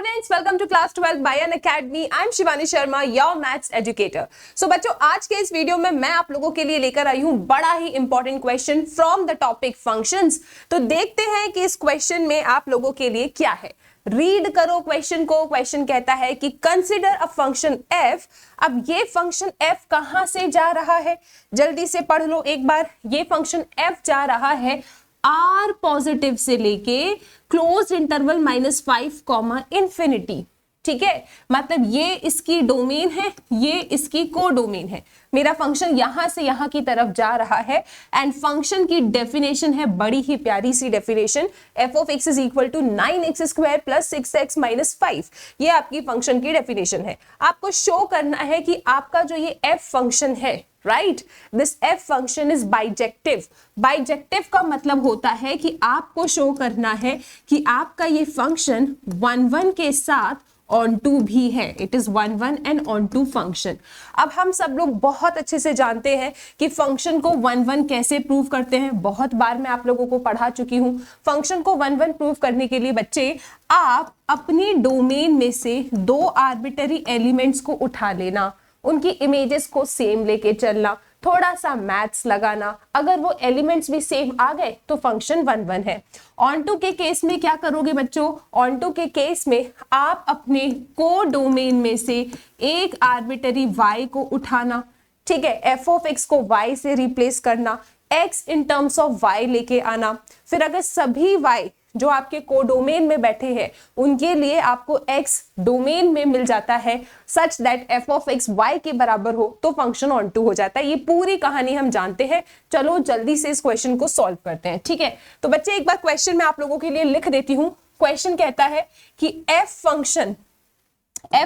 Students, welcome to class 12 by Unacademy. I am Shivani Sharma, your maths educator. So बच्चों, आज के इस वीडियो में मैं आप लोगों के लिए लेकर आई हूं बड़ा ही important question from the topic functions. तो देखते हैं कि इस क्वेश्चन में आप लोगों के लिए क्या है। रीड करो क्वेश्चन को। क्वेश्चन कहता है कि कंसिडर अ फंक्शन f। अब ये फंक्शन f कहां से जा रहा है, जल्दी से पढ़ लो एक बार। ये फंक्शन f जा रहा है r पॉजिटिव से लेके क्लोज इंटरवल -5 इंफिनिटी। ठीक है, मतलब ये इसकी डोमेन है, ये इसकी को डोमेन है। मेरा फंक्शन यहां से यहां की तरफ जा रहा है एंड फंक्शन की डेफिनेशन है बड़ी ही प्यारी सी definition, f of x is equal to 9x² plus 6x minus 5। ये आपकी फंक्शन की डेफिनेशन है। आपको शो करना है कि आपका जो ये f फंक्शन है, right, this f function is bijective. Bijective का मतलब होता है कि आपको शो करना है कि आपका ये फंक्शन 1 1 के साथ ऑन टू भी है। It is 1 1 and onto function. अब हम सब लोग बहुत अच्छे से जानते हैं कि फंक्शन को 1 1 कैसे प्रूव करते हैं। बहुत बार मैं आप लोगों को पढ़ा चुकी हूं। फंक्शन को 1 1 प्रूव करने के लिए बच्चे आप अपनी डोमेन में से दो आर्बिटरी एलिमेंट्स को उठा लेना, उनकी इमेजेस को सेम लेके चलना, थोड़ा सा मैथ्स लगाना। अगर वो एलिमेंट्स भी सेम आ गए तो फंक्शन 1 1 है। ऑन टू के केस में क्या करोगे बच्चों? ऑन टू के केस में आप अपने को डोमेन में से एक आर्बिटरी y को उठाना, ठीक है, f ऑफ x को y से रिप्लेस करना, x in terms of y लेके आना। फिर अगर सभी y जो आपके कोडोमेन में बैठे हैं उनके लिए आपको x डोमेन में मिल जाता है सच that f of x y के बराबर हो तो फंक्शन ऑन टू हो जाता है। ये पूरी कहानी हम जानते हैं। चलो जल्दी से इस क्वेश्चन को सॉल्व करते हैं। ठीक है, तो बच्चे एक बार क्वेश्चन मैं आप लोगों के लिए लिख देती हूं। क्वेश्चन कहता है कि f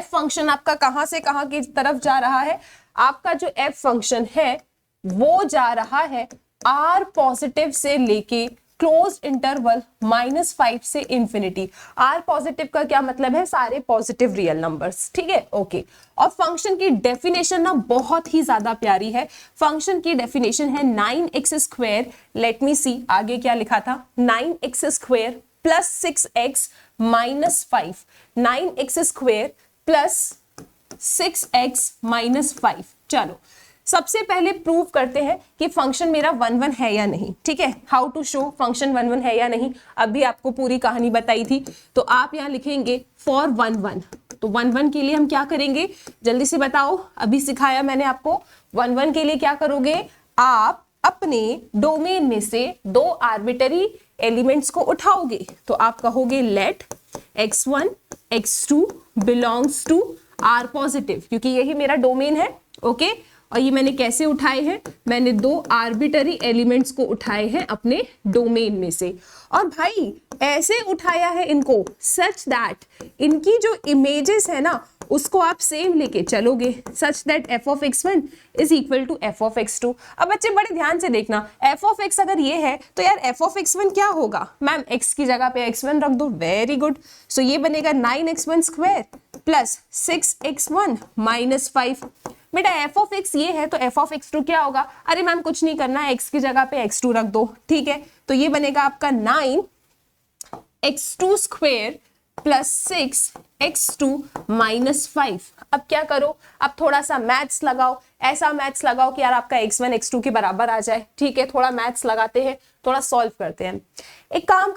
फंक्शन आपका कहां से कहां की तरफ जा रहा है। आपका जो f फंक्शन है वो जा रहा है r पॉजिटिव से लेके क्लोज इंटरवल -5 से इंफिनिटी। आर पॉजिटिव का क्या मतलब है? सारे पॉजिटिव रियल नंबर्स। ठीक है, ओके। और फंक्शन की डेफिनेशन ना बहुत ही ज्यादा प्यारी है। फंक्शन की डेफिनेशन है 9x²। लेट मी सी आगे क्या लिखा था, 9x² plus 6x minus 5। 9x² plus 6x minus 5। चलो सबसे पहले प्रूव करते हैं कि फंक्शन मेरा 1 1 है या नहीं। ठीक है, हाउ टू शो फंक्शन 1 1 है या नहीं। अभी आपको पूरी कहानी बताई थी, तो आप यहाँ लिखेंगे फॉर 1 1। तो 1 1 के लिए हम क्या करेंगे, जल्दी से बताओ। अभी सिखाया मैंने आपको। 1 1 के लिए क्या करोगे, आप अपने डोमेन में से दो आर्बिटरी एलिमेंट्स को उठाओगे। तो आप कहोगे let x1 x2 belongs to r positive, क्योंकि यही मेरा डोमेन है। ओके, और ये मैंने कैसे उठाए हैं, मैंने दो आर्बिटरी एलिमेंट्स को उठाए हैं अपने डोमेन में से। और भाई ऐसे उठाया है इनको सच दैट इनकी जो इमेजेस है ना उसको आप सेम लेके चलोगे such that f of x1 is equal to f of x2। अब बच्चे बड़े ध्यान से देखना, f ऑफ x अगर ये है तो यार f ऑफ x1 क्या होगा? मैम x की जगह पे x1 रख दो। Very good. सो ये बनेगा 9x1² प्लस 6x1 माइनस 5। बेटा f ऑफ x ये है तो f ऑफ x2 क्या होगा? अरे मैम कुछ नहीं करना है, x की जगह पे x2 रख दो। ठीक है, तो ये बनेगा आपका 9x2² प्लस 6x2 माइनस 5। अब क्या करो, अब थोड़ा सा मैथ्स लगाओ। ऐसा मैथ्स लगाओ कि यार आपका x1 x2 के बराबर आ जाए। ठीक है, थोड़ा मैथ्स लगाते हैं, थोड़ा सॉल्व करते हैं। एक काम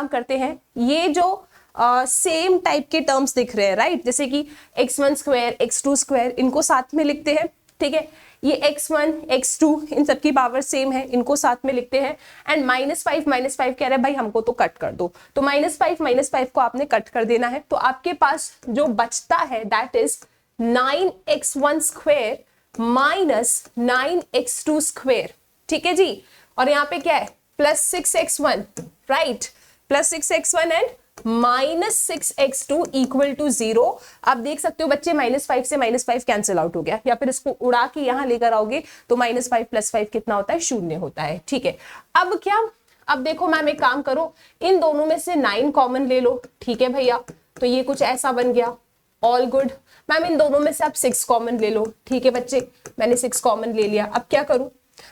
करते हैं। ये जो सेम टाइप के टर्म्स दिख रहे हैं, राइट, जैसे कि x1² x2², इनको साथ में लिखते हैं। ठीक है, ये x1 x2 इन सबकी पावर सेम है, इनको साथ में लिखते हैं। एंड -5 कह रहे हैं भाई हमको तो कट कर दो, तो -5 को आपने कट कर देना है। तो आपके पास जो बचता है that is 9x1² minus 9x2²। ठीक है जी, और यहाँ पे क्या है, plus 6x1, right, plus 6x1 and minus 6x2 equal to 0। आप देख सकते हो बच्चे -5 से -5 कैंसिल आउट हो गया, या फिर इसको उड़ा के यहां लेकर आओगे तो -5 प्लस 5 कितना होता है? 0 होता है। ठीक है, अब क्या, अब देखो मैम एक काम करो, इन दोनों में से 9 कॉमन ले लो। ठीक है भैया, तो ये कुछ ऐसा बन गया, ऑल गुड। मैम इन दोनों में से आप 6 कॉमन ले लो। ठीक है बच्चे, मैंने 6 कॉमन ले लिया। अब क्या करूं,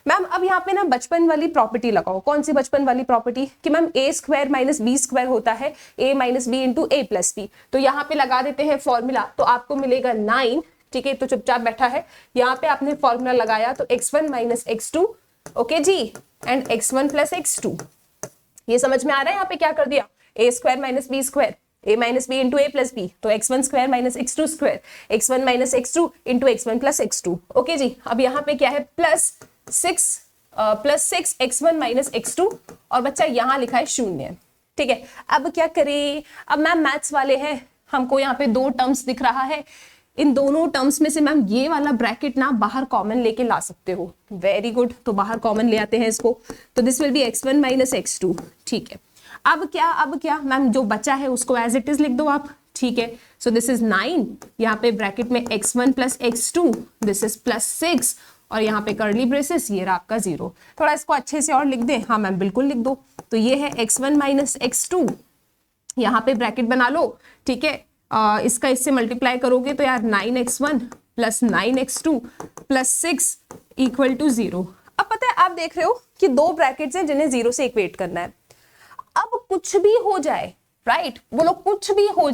मैम अब यहाँ पे ना बचपन वाली प्रॉपर्टी लगाओ। कौन सी बचपन वाली प्रॉपर्टी? कि मैम ए स्क्वायर माइनस बी स्क्वायर होता है ए minus B into A plus B. तो यहाँ पे लगा देते हैं फॉर्मूला, तो आपको मिलेगा 9। ठीक है, तो चुपचाप बैठा है, यहाँ पे आपने फॉर्मूला लगाया तो x1 माइनस x2, ओके जी, एंड x1 प्लस x2। ये समझ में आ रहा है यहाँ पे क्या कर दिया? A square minus B square, A minus B into A plus B, तो x1 square minus x2 square, x1 minus x2 into x1 plus x2। Okay जी, अब यहाँ पे क्या है? प्लस 6 x1 माइनस x2, और बच्चा यहाँ लिखा है 0। ठीक है, अब क्या करें? अब मैम मैथ्स वाले हैं, हमको यहाँ पे 2 टर्म्स दिख रहा है। इन दोनों टर्म्स में से मैम ये वाला ब्रैकेट ना बाहर कॉमन लेके ला सकते हो। वेरी गुड, तो बाहर कॉमन ले आते हैं इसको, तो this will be x1 minus x2। ठीक है, अब क्या मैम जो बचा है उसको एज इट इज लिख दो आप। ठीक है, सो दिस इज 9, यहाँ पे ब्रैकेट में x1 plus x2, this is plus 6, और यहाँ पे कर्ली ब्रेसेस, ये रहा आपका 0। थोड़ा इसको अच्छे से और लिख दें। हाँ मैम बिल्कुल लिख दो। तो ये है x1 माइनस x2, यहाँ पे ब्रैकेट बना लो। ठीक है, इसका इससे मल्टीप्लाई करोगे तो यार 9x1 plus 9x2 plus 6 equal to 0। अब पता है, आप देख रहे हो कि 2 ब्रैकेट्स हैं जिन्हें 0 से इक्वेट करना है। अब कुछ भी हो जाए, राइट, बोलो कुछ भी हो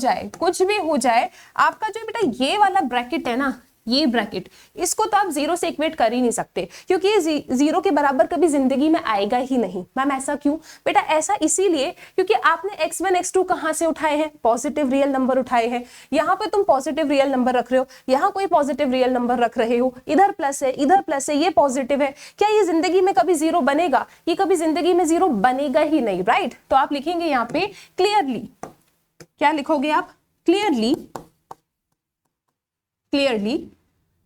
जाए, आपका जो बेटा ये वाला ब्रैकेट है ना, ये ब्रैकेट, इसको तो आप 0 से इक्वेट कर ही नहीं सकते, क्योंकि ये 0 के बराबर कभी जिंदगी में आएगा ही नहीं। मैम ऐसा क्यों? बेटा ऐसा इसीलिए क्योंकि आपने x1 x2 कहां से उठाए हैं? पॉजिटिव रियल नंबर उठाए हैं। यहाँ पे तुम पॉजिटिव रियल नंबर रख रहे हो, यहाँ कोई पॉजिटिव रियल नंबर रख रहे हो, इधर प्लस है, इधर प्लस है, ये पॉजिटिव है। क्या ये जिंदगी में कभी 0 बनेगा? ये कभी जिंदगी में 0 बनेगा ही नहीं, राइट। तो आप लिखेंगे यहाँ पे क्लियरली, क्या लिखोगे आप? Clearly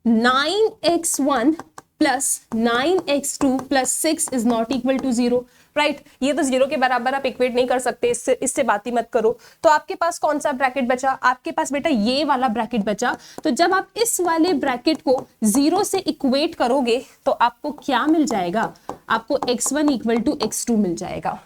9x1 plus 9x2 plus 6 is not equal to 0, right. ये तो 0 के बराबर आप इक्वेट नहीं कर सकते, इससे बात ही मत करो। तो आपके पास कौन सा ब्रैकेट बचा? आपके पास बेटा ये वाला ब्रैकेट बचा। तो जब आप इस वाले ब्रैकेट को 0 से इक्वेट करोगे तो आपको क्या मिल जाएगा? आपको x1 इक्वल टू x2 मिल जाएगा।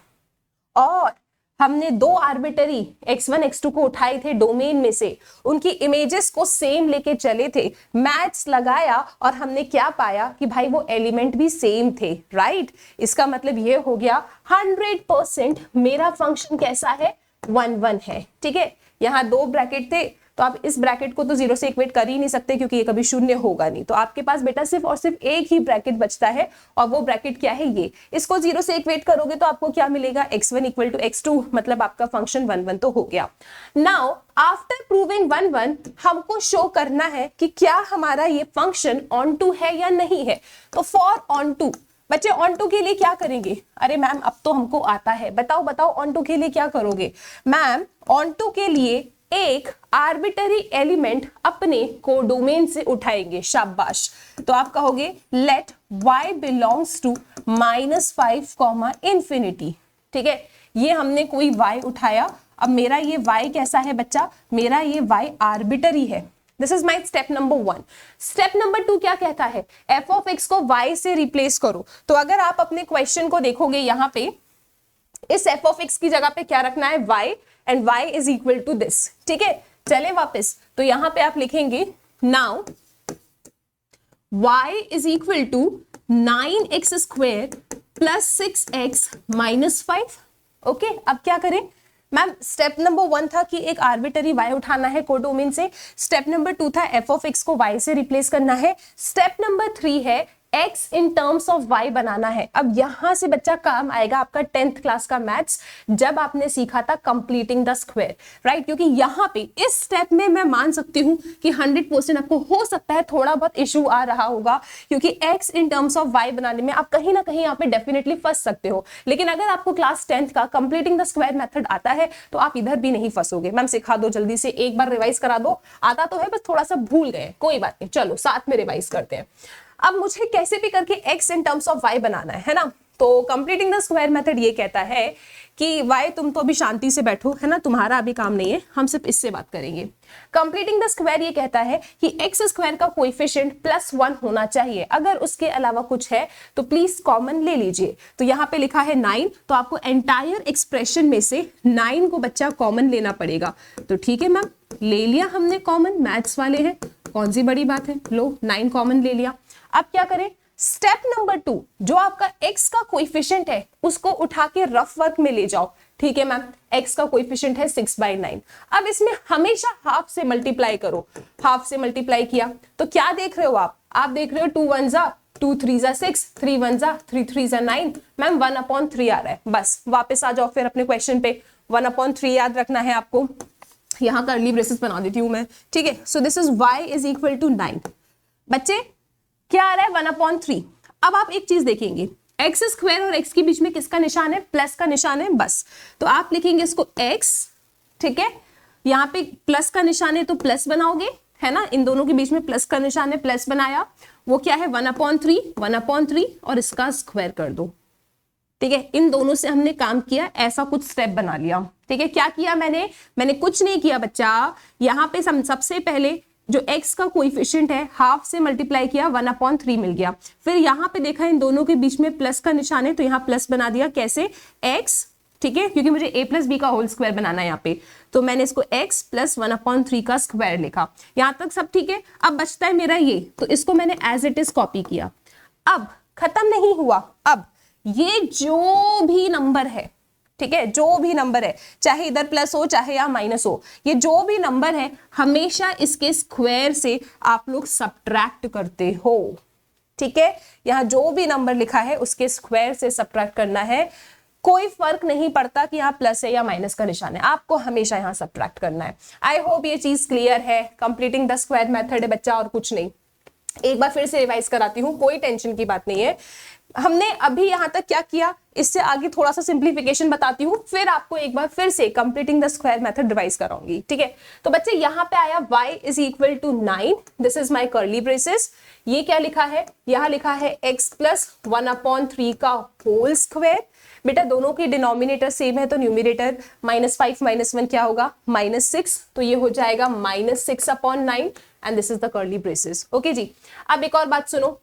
और हमने 2 आर्बिटरी x1 x2 को उठाए थे डोमेन में से, उनकी इमेजेस को सेम लेके चले थे, मैथ्स लगाया और हमने क्या पाया कि भाई वो एलिमेंट भी सेम थे, राइट। इसका मतलब ये हो गया 100% मेरा फंक्शन कैसा है? 1 1 है। ठीक है, यहाँ 2 ब्रैकेट थे, तो आप इस ब्रैकेट को तो 0 से इक्वेट कर ही नहीं सकते क्योंकि ये कभी 0 होगा नहीं। तो आपके पास बेटा सिर्फ और सिर्फ एक ही ब्रैकेट बचता है, और वो ब्रैकेट क्या है? ये। इसको 0 से इक्वेट करोगे तो आपको क्या मिलेगा? x1 इक्वल टू x2, मतलब आपका फंक्शन 1 1 तो हो गया। नाउ आफ्टर प्रूविंग 1 1 हमको शो करना है कि क्या हमारा ये फंक्शन ऑन टू है या नहीं है। तो फॉर ऑन टू, बच्चे ऑन टू के लिए क्या करेंगे? अरे मैम अब तो हमको आता है, बताओ ऑन टू के लिए क्या करोगे? मैम ऑन टू के लिए एक आर्बिटरी एलिमेंट अपने कोडोमेन से उठाएंगे। शाबाश। तो आप कहोगे let y belongs to -5, infinity. ठीक है, ये हमने कोई y उठाया। अब मेरा ये y कैसा है बच्चा? मेरा ये y आर्बिटरी है। This is my step number 1। Step number 2 क्या कहता है? f ऑफ x को y से रिप्लेस करो। तो अगर आप अपने क्वेश्चन को देखोगे, यहाँ पे इस f ऑफ x की जगह पे क्या रखना है? y, and y is equal to this. ठीक है, चले वापस। तो यहां पे आप लिखेंगे now y is equal to 9x square plus 6x minus 5। Okay, अब क्या करें? मैम स्टेप नंबर 1 था कि एक आर्बिटरी y उठाना है कोडोमेन से। स्टेप नंबर 2 था f ऑफ x को y से रिप्लेस करना है। स्टेप नंबर 3 है x in terms of y बनाना है। अब यहां से बच्चा काम आएगा आपका 10th क्लास का मैथ्स, जब आपने सीखा था कंप्लीटिंग द स्क्वायर, राइट। क्योंकि यहाँ पे इस स्टेप में मैं मान सकती हूँ कि 100% आपको हो सकता है थोड़ा बहुत इशू आ रहा होगा, क्योंकि x in terms of y बनाने में आप कहीं ना कहीं यहाँ पे डेफिनेटली फंस सकते हो। लेकिन अगर आपको क्लास 10th का कंप्लीटिंग द स्क्वायर मेथड आता है तो आप इधर भी नहीं फंसोगे। मैम सिखा दो, जल्दी से एक बार रिवाइज करा दो। आता तो है, बस थोड़ा सा भूल गए, कोई बात नहीं, चलो साथ में रिवाइज करते हैं। अब मुझे कैसे भी करके x in terms of y बनाना है ना। तो कंप्लीटिंग द स्क्वायर मेथड ये कहता है कि y, तुम तो अभी शांति से बैठो, है ना, तुम्हारा अभी काम नहीं है, हम सिर्फ इससे बात करेंगे। कंप्लीटिंग द स्क्वायर ये कहता है कि x स्क्वायर का कोएफिशिएंट +1 होना चाहिए। अगर उसके अलावा कुछ है तो प्लीज कॉमन ले लीजिए। तो यहाँ पे लिखा है 9, तो आपको एंटायर एक्सप्रेशन में से 9 को बच्चा कॉमन लेना पड़ेगा। तो ठीक है मैम, ले लिया हमने कॉमन, मैथ्स वाले हैं, कौन सी बड़ी बात है, लो 9 कॉमन ले लिया। अब क्या करें? स्टेप नंबर 2, जो आपका x का कोएफिशिएंट है उसको उठा के रफ वर्क में ले जाओ। ठीक है मैम, x का कोएफिशिएंट है 6/9। अब इसमें हमेशा हाफ से मल्टीप्लाई करो। हाफ से मल्टीप्लाई किया तो क्या देख रहे हो आप देख रहे हो 2 1 जा 2 3 जा 6, 3 1 जा 3 3 जा 9। मैम 1/3 आ रहा है। बस वापस आ जाओ फिर अपने क्वेश्चन पे। 1/3 याद रखना है आपको। यहां कर्ली ब्रेसेस बना देती हूं मैं। ठीक है, so this is y is equal to 9। बच्चे क्या आ रहा है 1/3। अब आप एक चीज देखेंगे, एक्स स्क्वायर और एक्स के बीच में किसका निशान है? प्लस का निशान है। बस तो आप लिखेंगे इसको एक्स। ठीक है, यहाँ पे प्लस का निशान है तो प्लस बनाओगे, है ना। इन दोनों के बीच में प्लस का निशान है, प्लस बनाया। वो क्या है 1/3 और इसका स्क्वायर कर दो। ठीक है, इन दोनों से हमने काम किया, ऐसा कुछ स्टेप बना लिया। ठीक है, क्या किया मैंने कुछ नहीं किया बच्चा। यहाँ पे सबसे पहले जो x का कोएफिशिएंट है हाफ से मल्टीप्लाई किया, 1/3 मिल गया। फिर यहाँ पे देखा इन दोनों के बीच में प्लस का निशान है तो यहाँ प्लस बना दिया। कैसे? x। ठीक है, क्योंकि मुझे a + b का होल स्क्वायर बनाना है यहाँ पे, तो मैंने इसको x + 1/3 का स्क्वायर लिखा। यहाँ तक सब ठीक है। अब बचता है मेरा ये, तो इसको मैंने एज इट इज कॉपी किया। अब खत्म नहीं हुआ। अब ये जो भी नंबर है, ठीक है, जो भी नंबर है, चाहे इधर प्लस हो चाहे यहाँ माइनस हो, ये जो भी नंबर है हमेशा इसके स्क्वायर से आप लोग सब्ट्रैक्ट करते हो। ठीक है, यहाँ जो भी नंबर लिखा है उसके स्क्वायर से सब्ट्रैक्ट करना है। कोई फर्क नहीं पड़ता कि यहाँ प्लस है या माइनस का निशान है, आपको हमेशा यहाँ सब्ट्रैक्ट करना है। आई होप ये चीज क्लियर है। कंप्लीटिंग द स्क्वायर मेथड है बच्चा, और कुछ नहीं। एक बार फिर से रिवाइज कराती हूँ, कोई टेंशन की बात नहीं है। हमने अभी यहां तक क्या किया, इससे आगे थोड़ा सा सिंप्लीफिकेशन बताती हूँ, फिर आपको एक बार फिर से completing the square method revise कराऊंगी। ठीक है, तो बच्चे यहाँ पे आया y is equal to 9। This is my curly braces. ये क्या लिखा है? यहाँ लिखा है x + 1/3 का होल स्क्वायर। बेटा दोनों की डिनोमिनेटर सेम है तो न्यूमिनेटर -5 - 1 क्या होगा? -6। तो ये हो जाएगा -6/9 and this is the curly braces. Okay जी, अब एक और बात सुनो,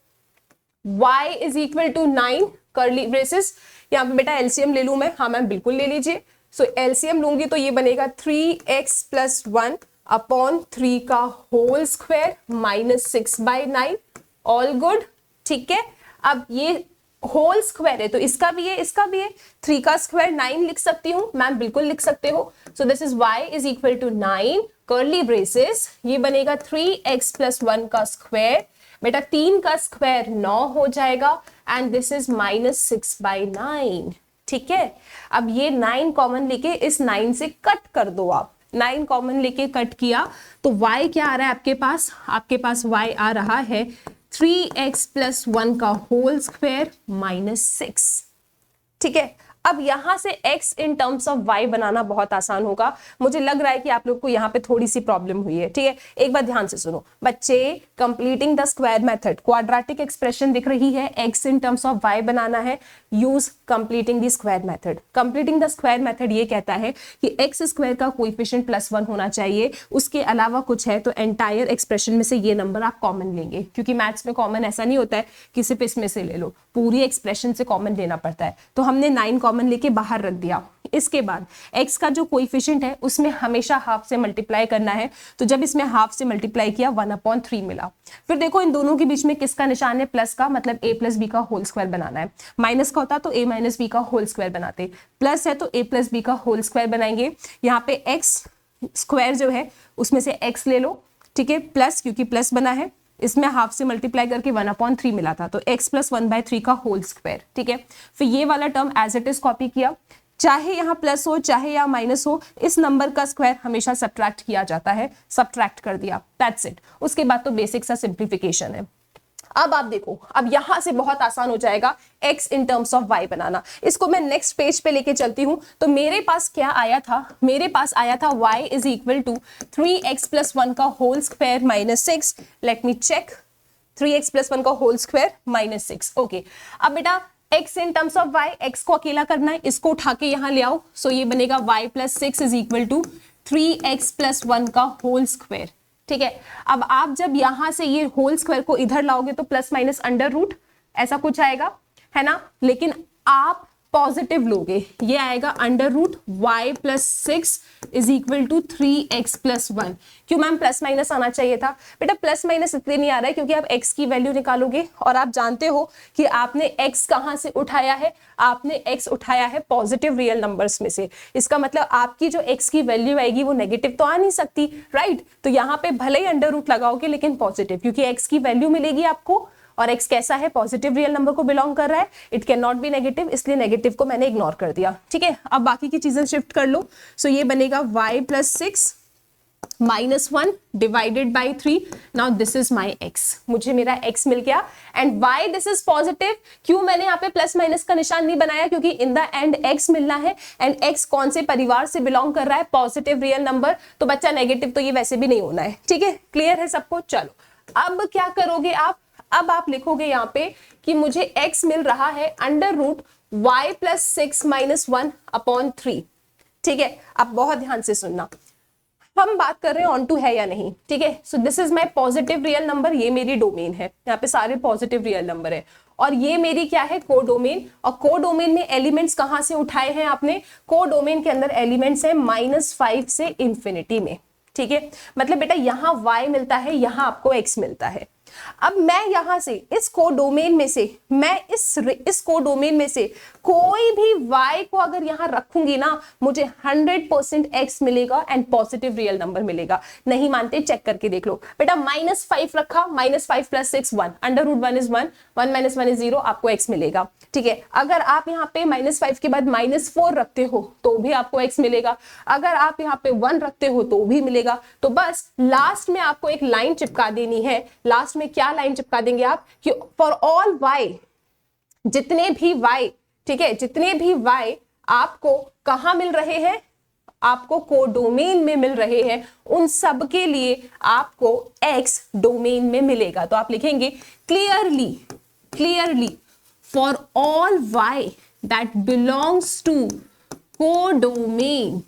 y is equal to 9 curly braces. यहाँ पे बेटा एलसीएम ले लूं मैं? हाँ मैम बिल्कुल ले लीजिए। सो एलसीएम लूंगी तो ये बनेगा 3x + 1/3 का होल स्क्वायर -6/9। All good? ठीक है, अब ये होल स्क्वायर है तो इसका भी है, इसका भी है। 3 का स्क्वायर 9 लिख सकती हूँ मैम? बिल्कुल लिख सकते हो। So this is y is equal to 9 curly braces. ये बनेगा 3x + 1 का स्क्वायर। बेटा 3 का स्क्वायर 9 हो जाएगा एंड दिस इज -6/9। ठीक है, अब ये 9 कॉमन लेके इस 9 से कट कर दो आप। 9 कॉमन लेके कट किया तो y क्या आ रहा है आपके पास? आपके पास y आ रहा है 3x + 1 का होल स्क्वायर -6। ठीक है, अब यहां से x in terms of y बनाना बहुत आसान होगा। मुझे लग रहा है कि आप लोग को यहाँ पे थोड़ी सी प्रॉब्लम हुई है। ठीक है, एक बार ध्यान से सुनो बच्चे। Completing the square method, quadratic expression दिख रही है, x in terms of y बनाना है, use completing the square method. Completing the square method ये कहता है कि x स्क्वायर का कोएफिशिएंट +1 होना चाहिए, उसके अलावा कुछ है तो एंटायर एक्सप्रेशन में से ये नंबर आप कॉमन लेंगे, क्योंकि मैथ्स में कॉमन ऐसा नहीं होता है कि सिर्फ इसमें से ले लो, पूरी एक्सप्रेशन से कॉमन लेना पड़ता है। तो हमने 9 कॉमन लेके बाहर रख दिया। इसके बाद x का जो कोएफिशिएंट है उसमें हमेशा हाफ से मल्टीप्लाई करना है, तो जब इसमें हाफ से मल्टीप्लाई किया 1/3 मिला। फिर देखो इन दोनों के बीच में किसका निशान है? प्लस का, मतलब a + b का होल स्क्वायर बनाना है। माइनस का होता तो a - b का होल स्क्वायर बनाते, प्लस है तो a + b का होल स्क्वायर बनाएंगे। यहाँ पे x स्क्वायर जो है उसमें से x ले लो। ठीक है, प्लस क्योंकि प्लस बना है, इसमें हाफ से मल्टीप्लाई करके 1/3 मिला था तो x + 1/3 का होल स्क्वायर। ठीक है, फिर ये वाला term as it is copy किया। चाहे यहाँ प्लस हो चाहे यहाँ माइनस हो, इस नंबर का स्क्वायर हमेशा सब्ट्रैक्ट किया जाता है, सब्ट्रैक्ट कर दिया, दैट्स इट। उसके बाद तो बेसिक सा सिंप्लीफिकेशन है। अब आप देखो, अब यहां से बहुत आसान हो जाएगा x in terms of y बनाना। इसको मैं नेक्स्ट पेज पे लेके चलती हूं। तो मेरे पास क्या आया था? मेरे पास आया था y is equal to 3x + 1 का whole square -6। Let me check, 3x + 1 का होल स्क्वायर -6। ओके, अब बेटा x in terms of y, x को अकेला करना है, इसको उठा के यहाँ ले आओ। सो ये बनेगा y + 6 is equal to 3x + 1 का होल स्क्वायर। ठीक है, अब आप जब यहां से ये होल स्क्वायर को इधर लाओगे तो +- अंडर रूट ऐसा कुछ आएगा, है ना। लेकिन आप पॉजिटिव लोगे, ये आएगा under root y plus 6 is equal to 3x plus 1। क्यों मैम प्लस माइनस आना चाहिए था? बेटा प्लस माइनस इसलिए नहीं आ रहा है क्योंकि आप x की वैल्यू निकालोगे और आप जानते हो कि आपने x कहां से उठाया है, आपने x उठाया है पॉजिटिव रियल नंबर्स में से। इसका मतलब आपकी जो x की वैल्यू आएगी वो नेगेटिव तो आ नहीं सकती, राइट? तो यहाँ पे भले ही अंडर रूट लगाओगे लेकिन पॉजिटिव, क्योंकि x की वैल्यू मिलेगी आपको और x कैसा है, पॉजिटिव रियल नंबर को बिलोंग कर रहा है, it can not be negative, इसलिए नेगेटिव को मैंने इग्नोर कर दिया। ठीक है, अब बाकी की चीजें शिफ्ट कर लो। सो ये बनेगा y plus 6 minus 1 divided by 3। Now this is my x, मुझे मेरा x मिल गया and y this is positive. क्यों मैंने यहाँ पे प्लस माइनस का निशान नहीं बनाया? क्योंकि इन द एंड x मिलना है एंड x कौन से परिवार से बिलोंग कर रहा है, पॉजिटिव रियल नंबर। तो बच्चा नेगेटिव तो ये वैसे भी नहीं होना है। ठीक है, क्लियर है सबको? चलो अब क्या करोगे आप, अब आप लिखोगे यहाँ पे कि मुझे x मिल रहा है under root y plus 6 minus 1 upon 3। ठीक है, अब बहुत ध्यान से सुनना, हम बात कर रहे हैं ऑन टू है या नहीं। ठीक है, so this is my positive real number, ये मेरी डोमेन है, यहाँ पे सारे पॉजिटिव रियल नंबर है और ये मेरी क्या है, कोडोमेन। और कोडोमेन में एलिमेंट्स कहां से उठाए हैं आपने? कोडोमेन के अंदर एलिमेंट्स है -5 से इंफिनिटी में। ठीक है, मतलब बेटा यहाँ y मिलता है, यहाँ आपको x मिलता है। अब मैं यहां से इस कोडोमेन में से, मैं इस कोडोमेन में से कोई भी y को अगर यहां रखूंगी ना, मुझे 100% x मिलेगा एंड पॉजिटिव रियल नंबर मिलेगा। नहीं मानते, चेक करके देख लो बेटा। -5 रखा, -5 plus 6 1, under root 1 is 1, 1 minus 1 is 0, आपको x मिलेगा। ठीक है, अगर आप यहाँ पे -5 के बाद -4 रखते हो तो भी आपको x मिलेगा, अगर आप यहाँ पे 1 रखते हो तो भी मिलेगा। तो बस लास्ट में आपको एक लाइन चिपका देनी है। लास्ट में क्या लाइन चिपका देंगे आप कि फॉर ऑल y, जितने भी y, ठीक है, जितने भी y आपको कहां मिल रहे हैं, आपको कोडोमेन में मिल रहे हैं, उन सब के लिए आपको x डोमेन में मिलेगा। तो आप लिखेंगे clearly for all y that belongs to codomain,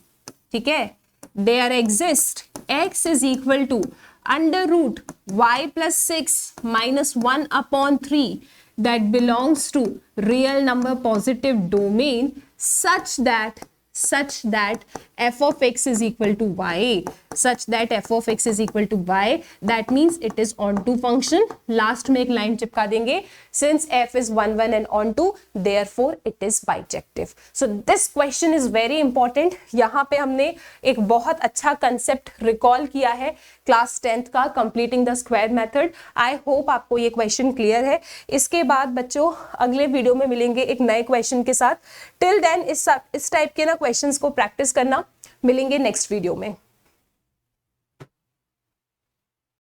ठीक है, there exist x is equal to under root y plus 6 minus 1 upon 3 that belongs to real number positive domain such that f of x is equal to y, such that f of x is equal to y, that means it is onto function। Last में एक line चिपका देंगे, since f is 1 1 and onto, therefore it is bijective। so this question is very important। यहाँ पे हमने एक बहुत अच्छा कंसेप्ट रिकॉल किया है क्लास 10th का, completing the square method. I hope आपको ये क्वेश्चन क्लियर है। इसके बाद बच्चों अगले वीडियो में मिलेंगे एक नए क्वेश्चन के साथ। टिल देन इस टाइप के ना क्वेश्चंस को प्रैक्टिस करना। मिलेंगे नेक्स्ट वीडियो में।